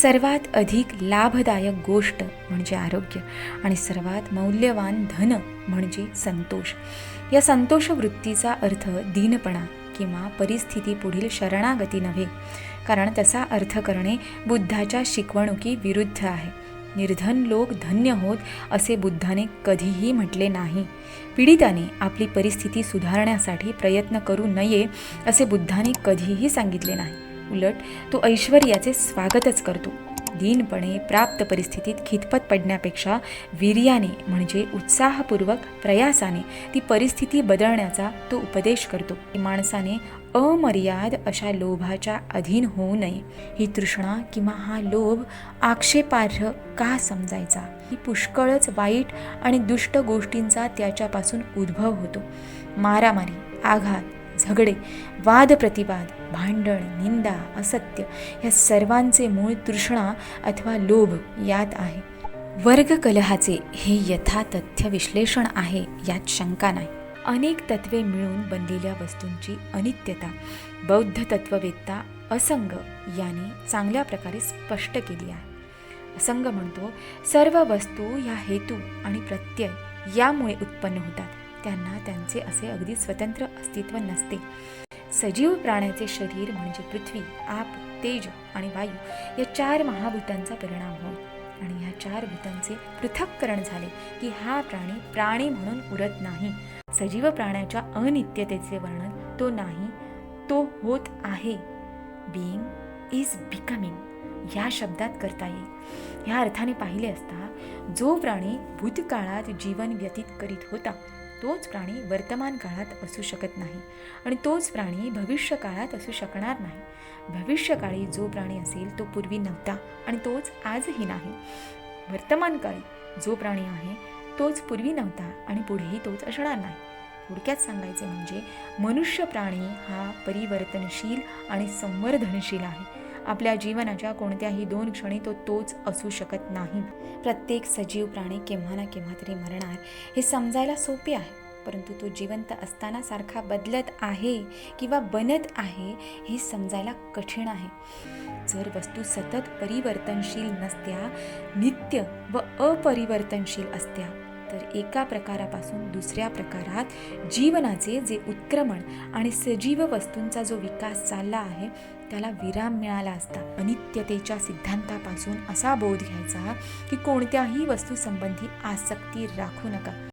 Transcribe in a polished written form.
सर्वात अधिक लाभदायक गोष्ट म्हणजे आरोग्य आणि सर्वात मौल्यवान धन म्हणजे संतोष. या संतोष वृत्तीचा अर्थ दीनपणा किंवा परिस्थिती पुढील शरणागती नव्हे, कारण तसा अर्थ करणे बुद्धाच्या शिकवणुकी विरुद्ध आहे. निर्धन लोक धन्य होत असे बुद्धाने कधीही म्हटले नाही. पीडिताने आपली परिस्थिती सुधारण्यासाठी प्रयत्न करू नये असे बुद्धाने कधीही सांगितले नाही. उलट तो ऐश्वर्याचे स्वागतच करतो. दीनपणे प्राप्त परिस्थितीत खितपत पडण्यापेक्षा वीर्याने म्हणजे उत्साहपूर्वक प्रयासाने ती परिस्थिती बदलण्याचा तो उपदेश करतो. माणसाने अमर्याद अशा लोभाच्या अधीन होऊ नये. ही तृष्णा किंवा हा लोभ आक्षेपार्ह का समजायचा? ही पुष्कळच वाईट आणि दुष्ट गोष्टींचा त्याच्यापासून उद्भव होतो. मारामारी, आघात, झगडे, वादप्रतिवाद, भांडण, निंदा, असत्य या सर्वांचे मूळ तृष्णा अथवा लोभ यात आहे. वर्ग कलहाचे हे यथातथ्य विश्लेषण आहे, यात शंका नाही. अनेक तत्वे मिळून बनलेल्या वस्तूंची अनित्यता बौद्ध तत्ववेत्ता असंग याने चांगल्या प्रकारे स्पष्ट केली आहे. असंग म्हणतो, सर्व वस्तू ह्या हेतू आणि प्रत्यय यामुळे उत्पन्न होतात. त्यांना त्यांचे असे अगदी स्वतंत्र अस्तित्व नसते. सजीव प्राण्याचे शरीर म्हणजे पृथ्वी, आप, तेज आणि वायू या 4 महाभूतांचा परिणाम होय आणि ह्या 4 भूतांचे पृथक्करण झाले की हा प्राणी म्हणून उरत नाही. सजीव प्राण्याच्या अनित्यतेचे वर्णन तो नाही, तो होत आहे. बीइंग इज बिकमिंग या शब्दात करता येईल. ह्या अर्थाने पाहिले असता जो प्राणी भूतकाळात जीवन व्यतीत करीत होता तोच प्राणी वर्तमान काळात असू शकत नाही आणि तोच प्राणी भविष्य काळात असू शकणार नाही. भविष्यकाळी जो प्राणी असेल तो पूर्वी नव्हता आणि तोच आजही नाही. वर्तमान काळी जो प्राणी आहे तोच पूर्वी नव्हता आणि पुढेही तोच असणार नाही. थोडक्यात सांगायचे म्हणजे मनुष्य प्राणी हा परिवर्तनशील आणि संवर्धनशील आहे. आपल्या जीवनाच्या कोणत्याही 2 क्षणी तो तोच असू शकत नाही. प्रत्येक सजीव प्राणी केव्हा ना केव्हा तरी मरणार हे समजायला सोपे आहे, परंतु तो जिवंत असताना सारखा बदलत आहे किंवा बनत आहे हे समजायला कठीण आहे. जर वस्तू सतत परिवर्तनशील नसत्या, नित्य व अपरिवर्तनशील असत्या, तर एका प्रकारापासून दुसऱ्या प्रकारात जीवनाचे जे उत्क्रमण आणि सजीव वस्तूंचा जो विकास चालला आहे त्याला विराम मिळाला असता. अनित्यतेच्या सिद्धांतापासून असा बोध घ्यायचा की कोणत्याही वस्तू संबंधी आसक्ती राखू नका.